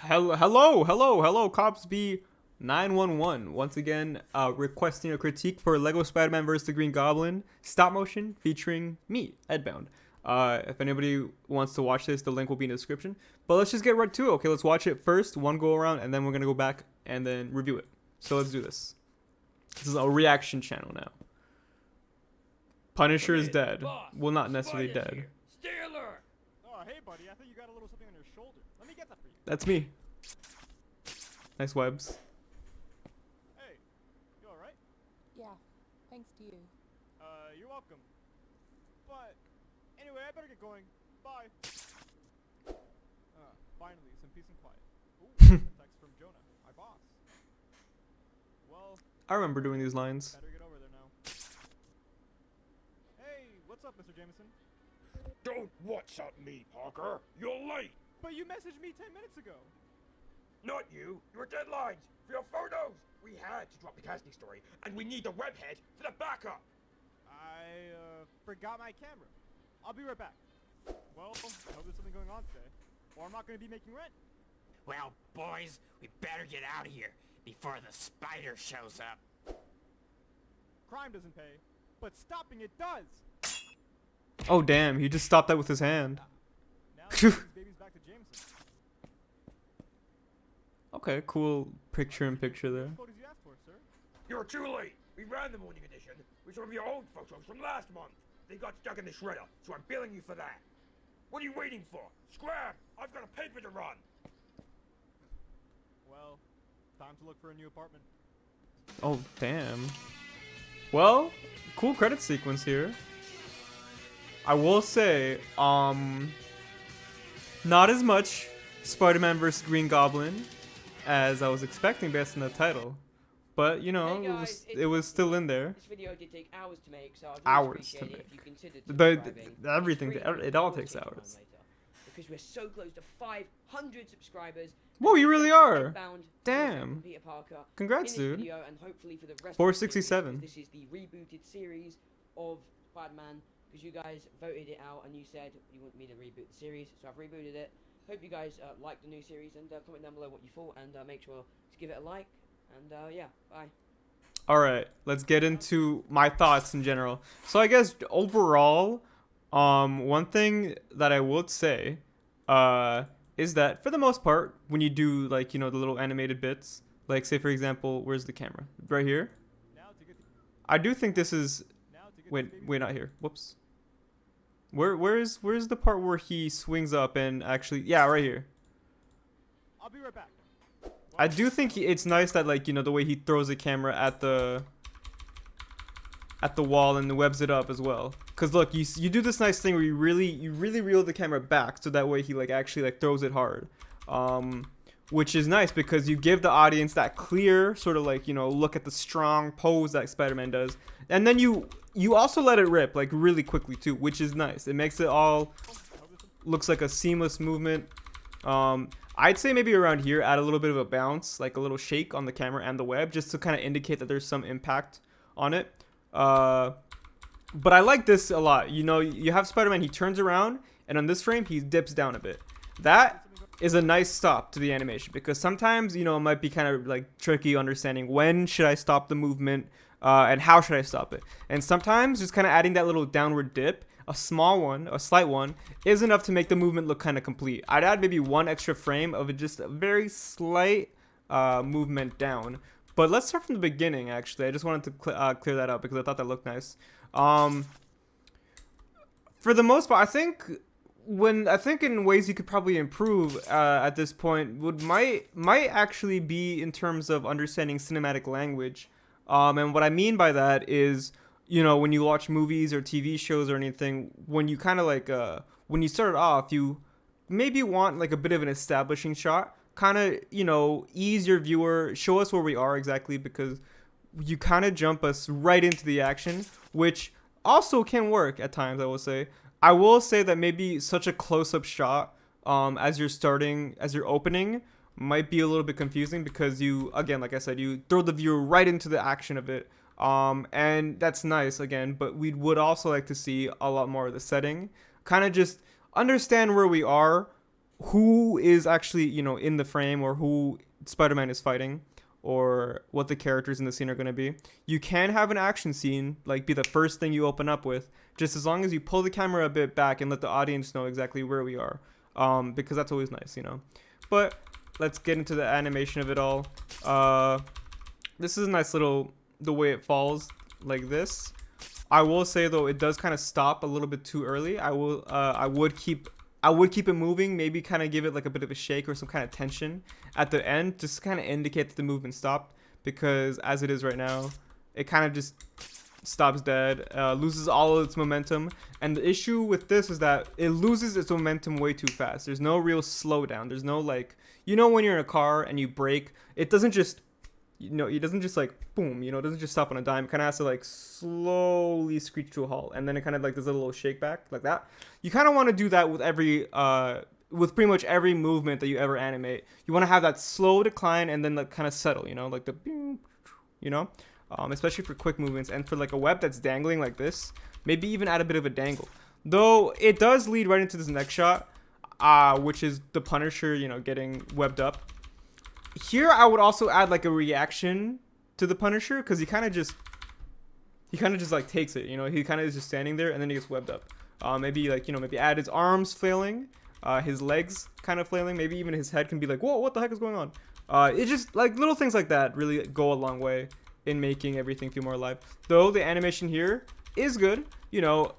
Hello, Cobsy911. Once again, requesting a critique for Lego Spider-Man vs. the Green Goblin stop motion featuring me, Edbound. If anybody wants to watch this, the link will be in the description. But let's just get right to it. Okay, let's watch it first, one go around, and then we're gonna go back and then review it. So let's do this. This is a reaction channel now. Punisher is dead. Well, not necessarily dead. Stay alert! Oh, hey, buddy. I think you got a little something on your shoulder. Let me get that for you. That's me. Nice webs. Hey, you alright? Yeah, thanks to you. You're welcome. But, anyway, I better get going. Bye. Finally, some peace and quiet. Ooh, a text from Jonah, my boss. Well, I remember doing these lines. better get over there now. Hey, what's up, Mr. Jameson? Don't WhatsApp me, Parker. You're late. But you messaged me 10 minutes ago. Not you. Your deadlines for your photos. We had to drop the casting story, and we need the webhead for the backup. I, forgot my camera. I'll be right back. Well, I hope there's something going on today, or I'm not going to be making rent. Well, boys, we better get out of here before the spider shows up. Crime doesn't pay, but stopping it does. Oh damn, he just stopped that with his hand. Now these babies back to Jameson. Okay, cool picture-in-picture there. What photos you asked for, sir? You're too late. We ran the morning edition with some of your old photos from last month. They got stuck in the shredder, so I'm billing you for that. What are you waiting for? Scram! I've got a paper to run. Well, time to look for a new apartment. Oh damn. Well, cool credit sequence here. I will say, not as much Spider-Man vs. Green Goblin as I was expecting based on the title. But, you know, Hey guys, it was still in there. This video did take hours to make, so I'd Hours really to appreciate it make. if you considered The- subscribing. everything, It's free, it all will takes take time hours. later. Because we're so close to 500 subscribers. Whoa, you really are. Edbound, Damn. Peter Parker, Congrats, in this dude. video, and hopefully for the rest 467. Of the series, this is the rebooted series of Spider-Man, because you guys voted it out and you said you want me to reboot the series, so I've rebooted it. Hope you guys like the new series, and comment down below what you thought, and make sure to give it a like, and yeah, bye. Alright, let's get into my thoughts in general. So I guess overall, one thing that I would say, is that for the most part, when you do like, you know, the little animated bits, like say for example, where's the camera? Right here? Now to get the, I do think this is, now to get wait, the wait, not here. Whoops. Where's the part where he swings up and actually, yeah, right here. I'll be right back. I do think it's nice that, like, you know, the way he throws the camera at the wall and webs it up as well. Cause look, you do this nice thing where you really reel the camera back, so that way he like actually like throws it hard, which is nice because you give the audience that clear sort of like, you know, look at the strong pose that Spider-Man does, and then you also let it rip like really quickly too, which is nice. It makes it all looks like a seamless movement. I'd say maybe around here add a little bit of a bounce, like a little shake on the camera and the web, just to kind of indicate that there's some impact on it. But I like this a lot. You know, you have Spider-Man, he turns around, and on this frame, he dips down a bit. That is a nice stop to the animation, because sometimes, you know, it might be kind of like tricky understanding when should I stop the movement, and how should I stop it. And sometimes just kind of adding that little downward dip, a small one, a slight one, is enough to make the movement look kind of complete. I'd add maybe one extra frame of just a very slight movement down. But let's start from the beginning, actually. I just wanted to clear that up because I thought that looked nice. For the most part, I think in ways you could probably improve at this point might actually be in terms of understanding cinematic language. And what I mean by that is, you know, when you watch movies or TV shows or anything, when you kind of like when you start off, you maybe want like a bit of an establishing shot, kind of, you know, ease your viewer, show us where we are exactly, because you kind of jump us right into the action, which also can work at times. I will say that maybe such a close-up shot as you're opening might be a little bit confusing, because you, again, like I said, you throw the viewer right into the action of it, and that's nice again, but we would also like to see a lot more of the setting, kind of just understand where we are, who is actually, you know, in the frame, or who Spider-Man is fighting, or what the characters in the scene are going to be. You can have an action scene like be the first thing you open up with, just as long as you pull the camera a bit back and let the audience know exactly where we are, because that's always nice, you know. But let's get into the animation of it all. This is a nice little, the way it falls like this. I will say though, it does kind of stop a little bit too early. I would keep it moving, maybe kind of give it like a bit of a shake or some kind of tension at the end, just to kind of indicate that the movement stopped, because as it is right now, it kind of just stops dead, loses all of its momentum. And the issue with this is that it loses its momentum way too fast. There's no real slowdown. There's no, like, you know, when you're in a car and you brake, it doesn't just, you know, it doesn't just like boom, you know, it doesn't just stop on a dime. It kind of has to like slowly screech to a halt, and then it kind of like does a little shake back like that. You kind of want to do that with every with pretty much every movement that you ever animate. You want to have that slow decline and then like kind of settle, you know, like the, you know, especially for quick movements. And for like a web that's dangling like this, maybe even add a bit of a dangle. Though it does lead right into this next shot, which is the Punisher, you know, getting webbed up. Here, I would also add like a reaction to the Punisher, because he kind of just like takes it, you know. He kind of is just standing there, and then he gets webbed up. Maybe like, you know, maybe add his arms flailing, his legs kind of flailing. Maybe even his head can be like, whoa, what the heck is going on? It's just like little things like that really go a long way in making everything feel more alive. Though the animation here is good, you know.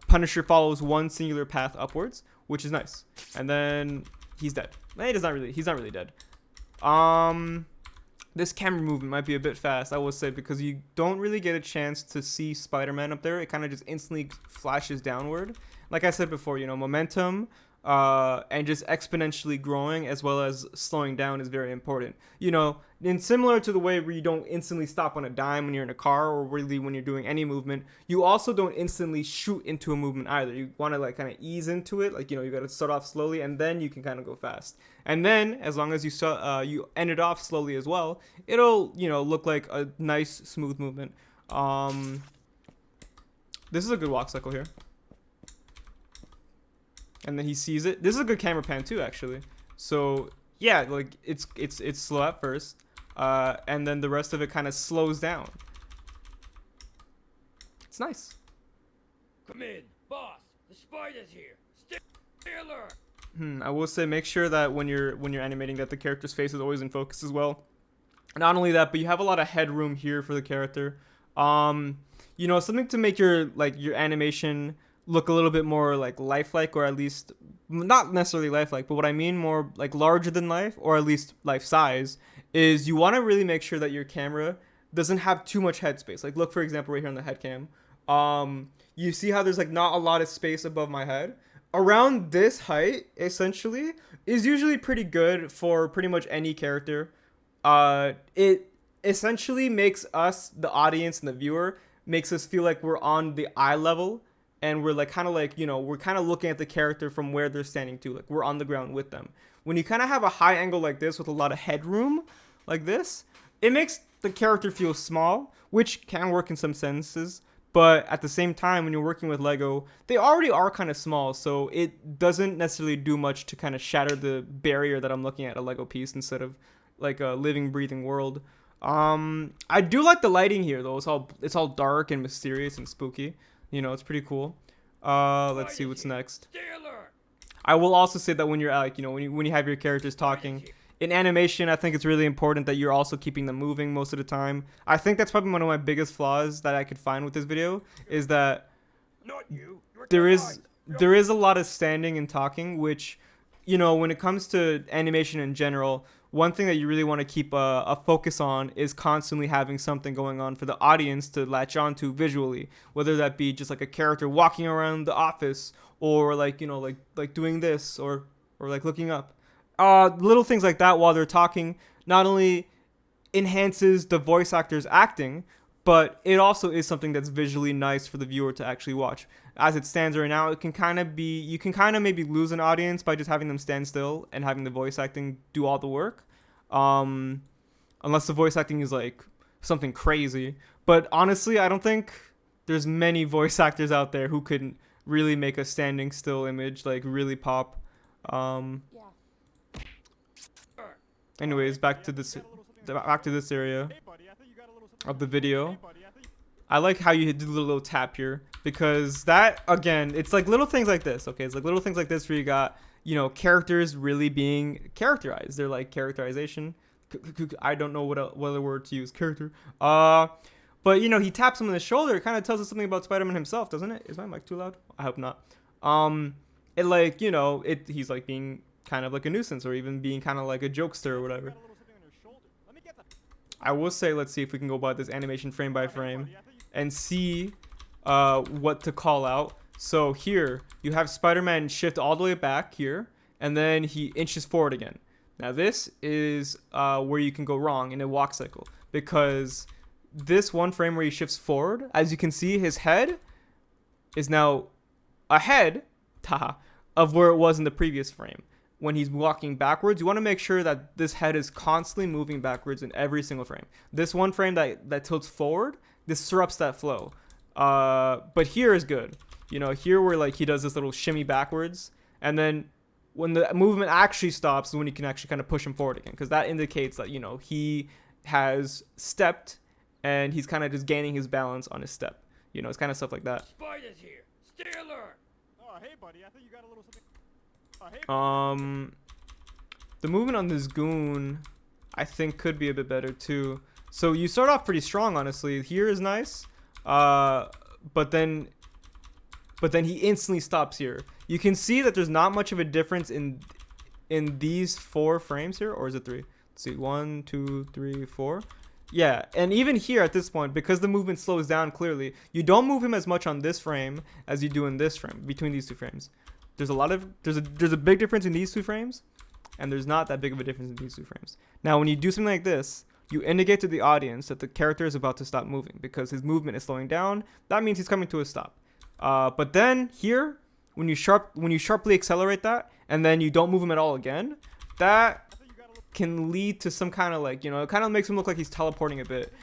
Punisher follows one singular path upwards, which is nice, and then he's dead. He's not really dead. This camera movement might be a bit fast, I will say, because you don't really get a chance to see Spider-Man up there. It kind of just instantly flashes downward. Like I said before, you know, momentum and just exponentially growing as well as slowing down is very important. You know, and similar to the way where you don't instantly stop on a dime when you're in a car, or really when you're doing any movement, you also don't instantly shoot into a movement either. You want to like kind of ease into it, like, you know, you got to start off slowly and then you can kind of go fast. And then as long as you end it off slowly as well, it'll, you know, look like a nice smooth movement. This is a good walk cycle here. And then he sees it. This is a good camera pan too, actually. So yeah, like it's slow at first, and then the rest of it kind of slows down. It's nice. Come in, boss. The spider's here. Stay alert. I will say, make sure that when you're animating, that the character's face is always in focus as well. Not only that, but you have a lot of headroom here for the character. You know, something to make your animation look a little bit more like lifelike, or at least not necessarily lifelike, but what I mean more like larger than life, or at least life size, is you want to really make sure that your camera doesn't have too much headspace. Like look, for example, right here on the head cam. You see how there's like not a lot of space above my head? Around this height, essentially, is usually pretty good for pretty much any character. It essentially makes us, the audience and the viewer, makes us feel like we're on the eye level, and we're like kind of like, you know, we're kind of looking at the character from where they're standing to, like we're on the ground with them. When you kind of have a high angle like this with a lot of headroom like this, it makes the character feel small, which can work in some senses. But at the same time, when you're working with Lego, they already are kind of small, so it doesn't necessarily do much to kind of shatter the barrier that I'm looking at a Lego piece instead of like a living, breathing world. I do like the lighting here though. It's all dark and mysterious and spooky. You know, it's pretty cool. Let's see what's next. Stay alert. I will also say that when you're like, you know, when you have your characters talking in animation, I think it's really important that you're also keeping them moving most of the time. I think that's probably one of my biggest flaws that I could find with this video, is that Not you. You're there too is a lot of standing and talking, which, you know, when it comes to animation in general, one thing that you really want to keep a focus on is constantly having something going on for the audience to latch onto visually, whether that be just like a character walking around the office, or like, you know, like doing this, or like looking up. Little things like that while they're talking not only enhances the voice actor's acting, but it also is something that's visually nice for the viewer to actually watch. As it stands right now, it can kind of be, you can kind of maybe lose an audience by just having them stand still and having the voice acting do all the work. Unless the voice acting is like something crazy. But honestly, I don't think there's many voice actors out there who could really make a standing still image like really pop. Yeah, Anyways, back to this area Hey, buddy, I thought you got a little something of the on your shoulder. video. Hey, buddy, I thought you... I like how you did the little tap here, because that, again, it's like little things like this, okay? It's like little things like this where you got, you know, characters really being characterized. They're like characterization. I don't know what other word to use. Character. But, you know, he taps him on the shoulder. It kind of tells us something about Spider-Man himself, doesn't it? Is my mic too loud? I hope not. It like, you know, he's like being kind of like a nuisance, or even being kind of like a jokester or whatever. got a little something on your shoulder. Let me get that. I will say, let's see if we can go by this animation frame by Hey, frame buddy, I thought you... and see what to call out. So here you have Spider-Man shift all the way back here, and then he inches forward again. Now this is where you can go wrong in a walk cycle, because this one frame where he shifts forward, as you can see, his head is now ahead of where it was in the previous frame. When he's walking backwards, you want to make sure that this head is constantly moving backwards in every single frame. This one frame that tilts forward, disrupts that flow. But here is good. You know, here where like he does this little shimmy backwards, and then when the movement actually stops is when you can actually kind of push him forward again, because that indicates that, you know, he has stepped and he's kind of just gaining his balance on his step. You know, it's kind of stuff like that. Spiders here. Stay alert. Oh, hey, buddy, I thought you got a little something... Oh, hey, The movement on this goon, I think, could be a bit better too. So you start off pretty strong, honestly. Here is nice, but then he instantly stops here. You can see that there's not much of a difference in these 4 frames here, or is it 3? Let's see, 1, 2, 3, 4. Yeah, and even here at this point, because the movement slows down clearly, you don't move him as much on this frame as you do in this frame, between these 2 frames. There's a big difference in these 2 frames, and there's not that big of a difference in these 2 frames. Now, when you do something like this, you indicate to the audience that the character is about to stop moving, because his movement is slowing down. That means he's coming to a stop. But then here, when you sharply accelerate that, and then you don't move him at all again, that can lead to some kind of like, you know, it kind of makes him look like he's teleporting a bit.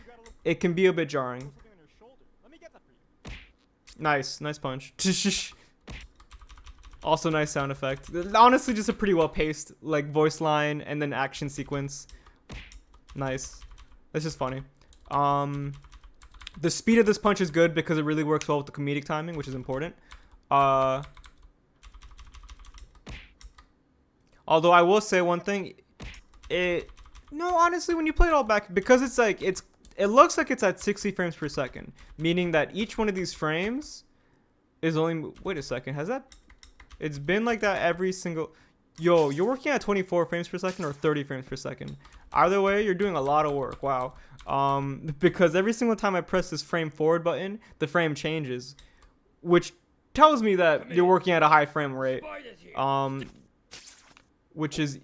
It can be a bit jarring. something on your shoulder. Let me get that for you. Nice punch. Also nice sound effect. Honestly, just a pretty well paced like voice line and then action sequence. Nice. That's just funny. The speed of this punch is good because it really works well with the comedic timing, which is important. Although I will say one thing, honestly, when you play it all back, because it's like it looks like it's at 60 frames per second, meaning that each one of these frames is only, wait a second, has that, it's been like that every single, yo, you're working at 24 frames per second or 30 frames per second. Either way, you're doing a lot of work. Wow. Because every single time I press this frame forward button, the frame changes, which tells me that you're working at a high frame rate. Spiders here. Which is,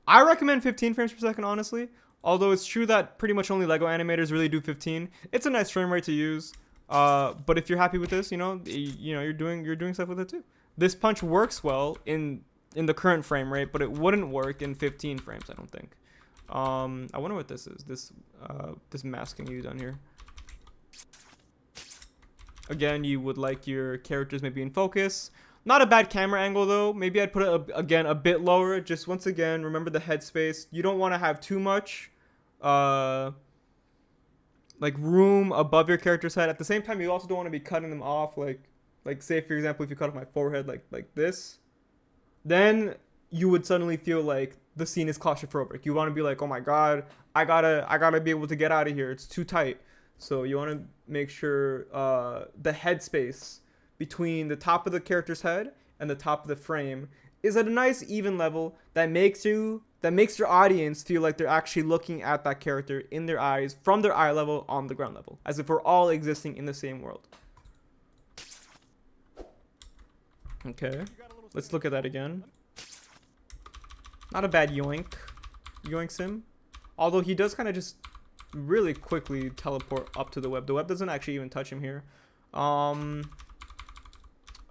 I recommend 15 frames per second, honestly. Although it's true that pretty much only Lego animators really do 15. It's a nice frame rate to use. But if you're happy with this, you're doing stuff with it too. This punch works well in the current frame rate, but it wouldn't work in 15 frames, I don't think. I wonder what this is. This masking you done here. Again, you would like your characters maybe in focus. Not a bad camera angle though. Maybe I'd put it again a bit lower. Just once again, remember the headspace. You don't want to have too much like room above your character's head. At the same time, you also don't want to be cutting them off. Like say for example, if you cut off my forehead like this, then you would suddenly feel like the scene is claustrophobic. You want to be like, oh my god, I gotta be able to get out of here. It's too tight. So you want to make sure the headspace between the top of the character's head and the top of the frame is at a nice even level that makes your audience feel like they're actually looking at that character in their eyes from their eye level on the ground level, as if we're all existing in the same world. Okay, let's look at that again. Not a bad yoinks him, although he does kind of just really quickly teleport up to the web. The web doesn't actually even touch him here.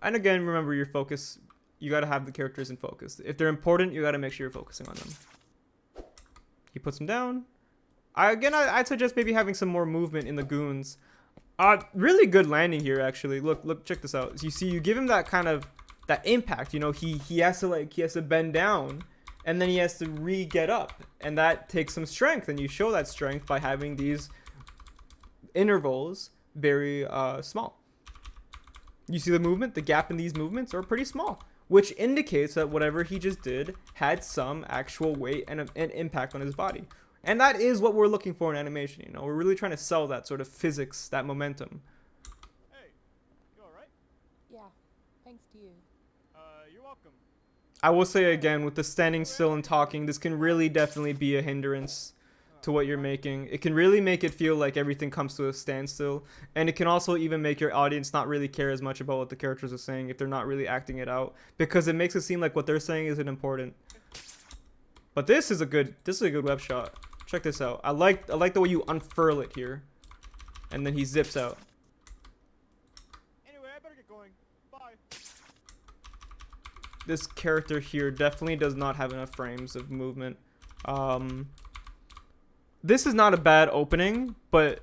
And again, remember your focus. You gotta have the characters in focus. If they're important, you gotta make sure you're focusing on them. He puts him down. I'd suggest maybe having some more movement in the goons. Really good landing here, actually. Look, check this out. You see, you give him that kind of that impact. You know, he has to bend down, and then he has to re-get up, and that takes some strength, and you show that strength by having these intervals very small. You see the movement? The gap in these movements are pretty small, which indicates that whatever he just did had some actual weight and an impact on his body. And that is what we're looking for in animation, you know? We're really trying to sell that sort of physics, that momentum. Hey, you alright? Yeah, thanks to you. You're welcome. I will say again, with the standing still and talking, this can really definitely be a hindrance to what you're making. It can really make it feel like everything comes to a standstill, and it can also even make your audience not really care as much about what the characters are saying if they're not really acting it out, because it makes it seem like what they're saying isn't important. But this is a good web shot. Check this out. I like the way you unfurl it here, and then he zips out. Anyway, I better get going. Bye. This character here definitely does not have enough frames of movement. This is not a bad opening, but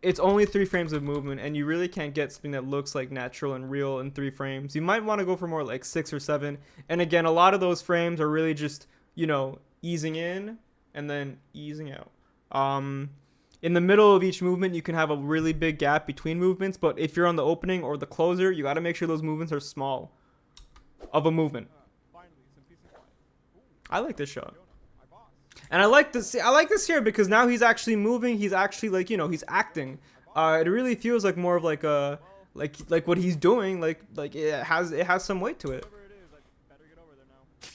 it's only 3 frames of movement, and you really can't get something that looks like natural and real in 3 frames. You might want to go for more like 6 or 7. And again, a lot of those frames are really just, you know, easing in and then easing out. In the middle of each movement, you can have a really big gap between movements, but if you're on the opening or the closer, you got to make sure those movements are small of a movement. Finally, some peace and quiet. I like this shot. Jonah, my boss. And I like this here because now he's actually moving. He's actually, like, you know, he's acting. It really feels like more of like a like what he's doing. Like it has some weight to it. Whatever it is, I better get over there now.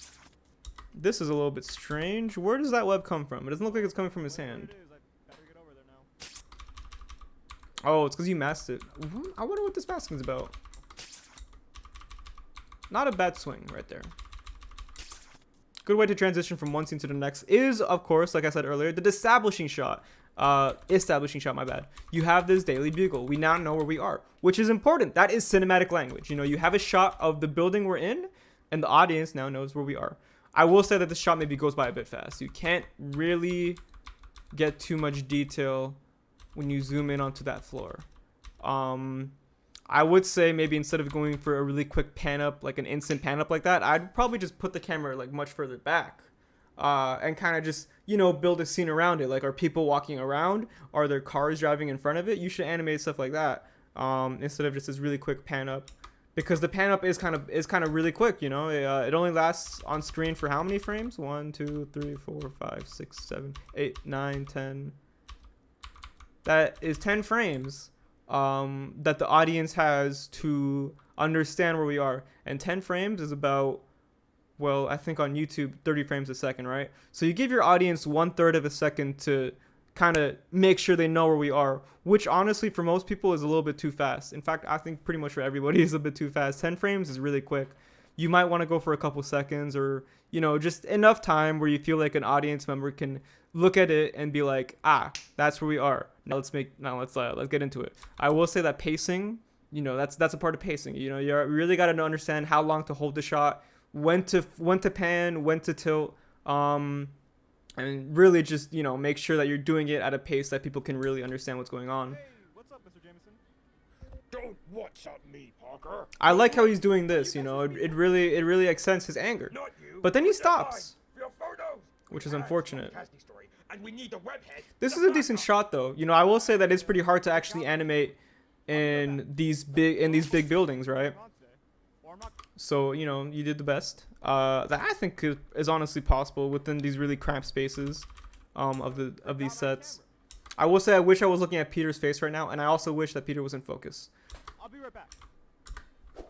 This is a little bit strange. Where does that web come from? It doesn't look like it's coming from his Whatever hand. it is, I better get over there now. Oh, it's because you masked it. I wonder what this masking's about. Not a bad swing right there. Good way to transition from one scene to the next is, of course, like I said earlier, the establishing shot. My bad. You have this daily bugle. We now know where we are, which is important. That is cinematic language. You know, you have a shot of the building we're in, and the audience now knows where we are. I will say that this shot maybe goes by a bit fast. You can't really get too much detail when you zoom in onto that floor. I would say maybe instead of going for a really quick pan up, like an instant pan up like that, I'd probably just put the camera like much further back, and kind of just, you know, build a scene around it. Like, are people walking around? Are there cars driving in front of it? You should animate stuff like that, instead of just this really quick pan up, because the pan up is kind of really quick. You know, it only lasts on screen for how many frames? 1, 2, 3, 4, 5, 6, 7, 8, 9, 10. That is 10 frames. That the audience has to understand where we are, and 10 frames is about, well, I think on YouTube 30 frames a second, right? So you give your audience 1/3 of a second to kind of make sure they know where we are, which honestly for most people is a little bit too fast. In fact, I think pretty much for everybody is a bit too fast. 10 frames is really quick. You might want to go for a couple seconds, or, you know, just enough time where you feel like an audience member can look at it and be like, ah, that's where we are. Now let's get into it. I will say that pacing, you know, that's a part of pacing. You know, you really got to understand how long to hold the shot, when to pan, when to tilt, and really just, you know, make sure that you're doing it at a pace that people can really understand what's going on. Hey, what's up, Mr. Jameson? Don't what's up me, Parker. I like how he's doing this, you know, it really accents his anger. Not you. But then he Where's that line? stops, For your photos. which is We have unfortunate. a casting story, and we need the webhead. This to is a back decent up. shot though. You know, I will say that it's pretty hard to actually animate in these big buildings, right? Going on today? Or I'm not. So, you know, you did the best. That I think is honestly possible within these really cramped spaces of these sets. I will say I wish I was looking at Peter's face right now, and I also wish that Peter was in focus. I'll be right back.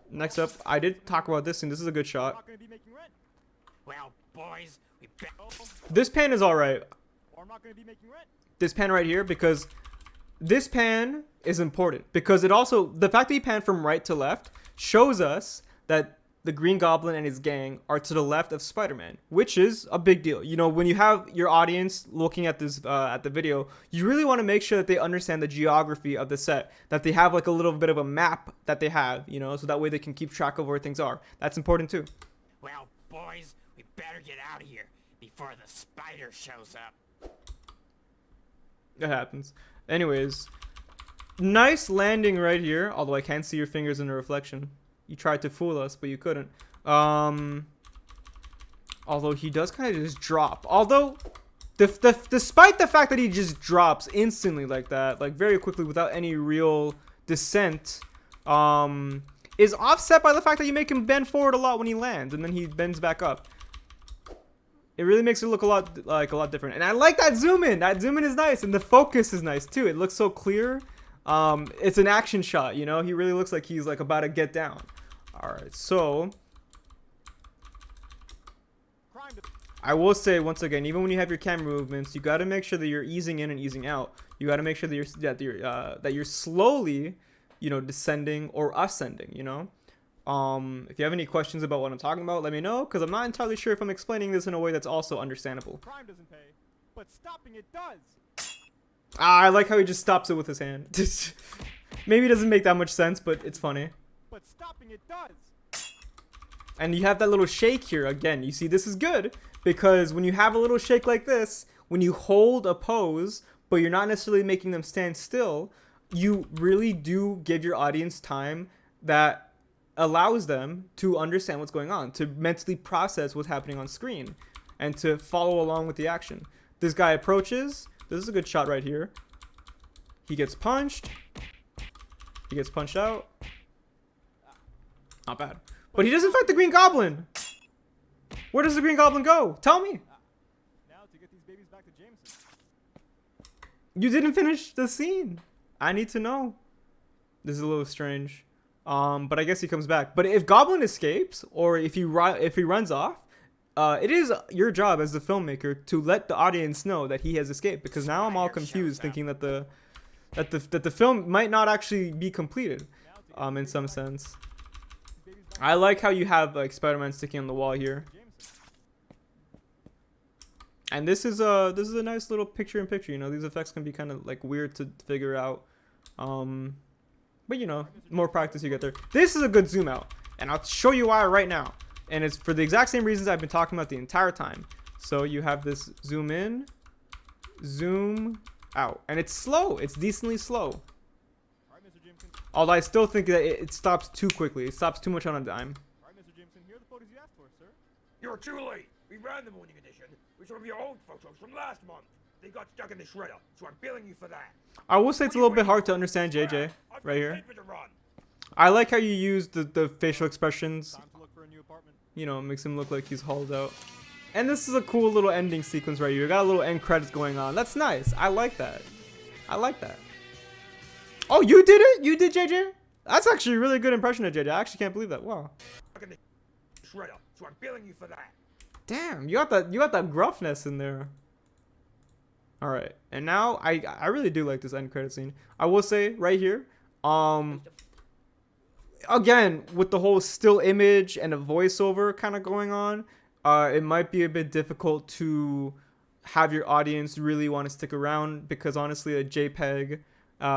Next up, I did talk about this, and this is a good I'm shot. not gonna be making rent. Well, boys, we better. This pan is alright. Or I'm not gonna be making rent. This pan right here, because this pan is important, because it also, the fact that he panned from right to left shows us that the Green Goblin and his gang are to the left of Spider-Man, which is a big deal. You know, when you have your audience looking at this at the video, you really want to make sure that they understand the geography of the set, that they have like a little bit of a map that they have, you know, so that way they can keep track of where things are. That's important too. Well, boys, we better get out of here before the spider shows up. It happens. Anyways, nice landing right here, although I can't see your fingers in the reflection. You tried to fool us, but you couldn't. Although he does kind of just drop. Although, despite the fact that he just drops instantly like that, like very quickly without any real descent, is offset by the fact that you make him bend forward a lot when he lands, and then he bends back up. It really makes it look a lot different. And I like that zoom in. That zoom in is nice, and the focus is nice too. It looks so clear. It's an action shot, you know. He really looks like he's like about to get down. All right, so I will say once again, even when you have your camera movements, you got to make sure that you're easing in and easing out. You got to make sure that you're slowly, you know, descending or ascending. You know, if you have any questions about what I'm talking about, let me know, because I'm not entirely sure if I'm explaining this in a way that's also understandable. Crime doesn't pay, but stopping it does. I like how he just stops it with his hand. Maybe it doesn't make that much sense, but it's funny. But stopping it does. And you have that little shake here again. You see, this is good because when you have a little shake like this, when you hold a pose, but you're not necessarily making them stand still, you really do give your audience time that allows them to understand what's going on, to mentally process what's happening on screen, and to follow along with the action. This guy approaches. This is a good shot right here. He gets punched. He gets punched out. Not bad. But he doesn't fight the Green Goblin. Where does the Green Goblin go? Tell me. Now to get these babies back to Jameson. You didn't finish the scene. I need to know. This is a little strange. But I guess he comes back. But if Goblin escapes, or if he runs off, it is your job as the filmmaker to let the audience know that he has escaped. Because now I'm all confused, thinking that the film might not actually be completed. In some sense. I like how you have like Spider-Man sticking on the wall here. And this is a nice little picture-in-picture. You know, these effects can be kind of like weird to figure out. But you know, more practice you get there. This is a good zoom out, and I'll show you why right now. And it's for the exact same reasons I've been talking about the entire time. So you have this zoom in, zoom out, and it's slow. It's decently slow. Although I still think that it stops too quickly. It stops too much on a dime. Alright, Mr. Jameson, here are the photos you asked for, sir. You're too late. We ran the morning edition with some of your old photos from last month. They got stuck in the shredder, so I'm billing you for that. I will say it's a little bit hard to understand JJ right here. I like how you use the facial expressions. Time to look for a new apartment. You know, it makes him look like he's hauled out. And this is a cool little ending sequence right here. You got a little end credits going on. That's nice. I like that. I like that. Oh, you did it? You did, JJ? That's actually a really good impression of JJ. I actually can't believe that. Wow. Shredder, so I'm billing you for that. Damn, you got that gruffness in there. All right, and now I really do like this end credit scene. I will say right here, again with the whole still image and a voiceover kind of going on, it might be a bit difficult to have your audience really want to stick around, because honestly, a JPEG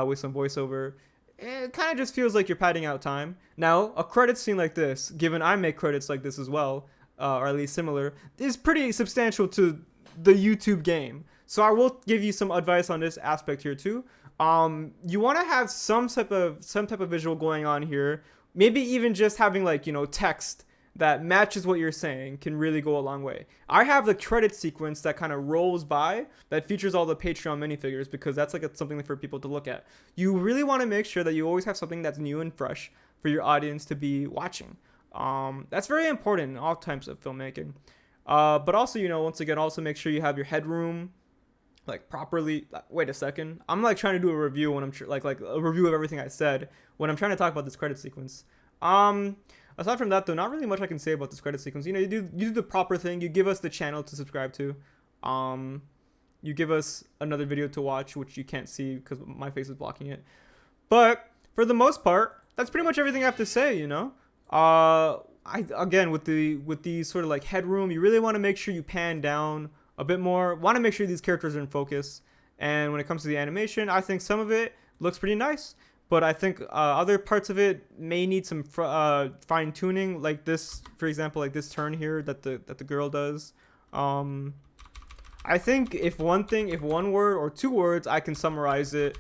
with some voiceover, it kind of just feels like you're padding out time. Now, a credit scene like this, given I make credits like this as well, or at least similar, is pretty substantial to the YouTube game. So I will give you some advice on this aspect here too. You want to have some type of visual going on here. Maybe even just having, like, you know, text that matches what you're saying can really go a long way. I have the credit sequence that kind of rolls by that features all the Patreon minifigures, because that's like something for people to look at. You really want to make sure that you always have something that's new and fresh for your audience to be watching. That's very important in all types of filmmaking. But also, you know, once again, also make sure you have your headroom like properly. Wait a second, I'm like trying to do a review when I'm like a review of everything I said when I'm trying to talk about this credit sequence. Aside from that, though, not really much I can say about this credit sequence. You know, you do the proper thing. You give us the channel to subscribe to. You give us another video to watch, which you can't see because my face is blocking it. But for the most part, that's pretty much everything I have to say. You know, again with the sort of like headroom, you really want to make sure you pan down a bit more. Want to make sure these characters are in focus. And when it comes to the animation, I think some of it looks pretty nice. But I think other parts of it may need some fine tuning, like this, for example, like this turn here that the girl does. I think if one word or two words, I can summarize it,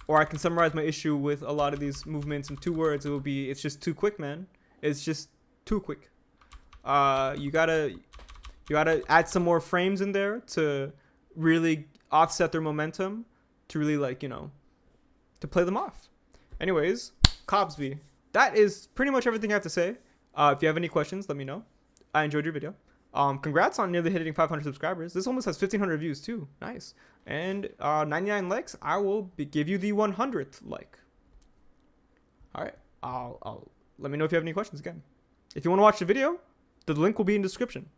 or I can summarize my issue with a lot of these movements in 2 words. It will be, it's just too quick, man. It's just too quick. You gotta You gotta add some more frames in there to really offset their momentum, to really like, you know, to play them off. Anyways, Cobsy, that is pretty much everything I have to say. If you have any questions, let me know. I enjoyed your video. Congrats on nearly hitting 500 subscribers. This almost has 1,500 views too. Nice. And 99 likes. I will give you the 100th like. All right. I'll let me know if you have any questions again. If you want to watch the video, the link will be in the description.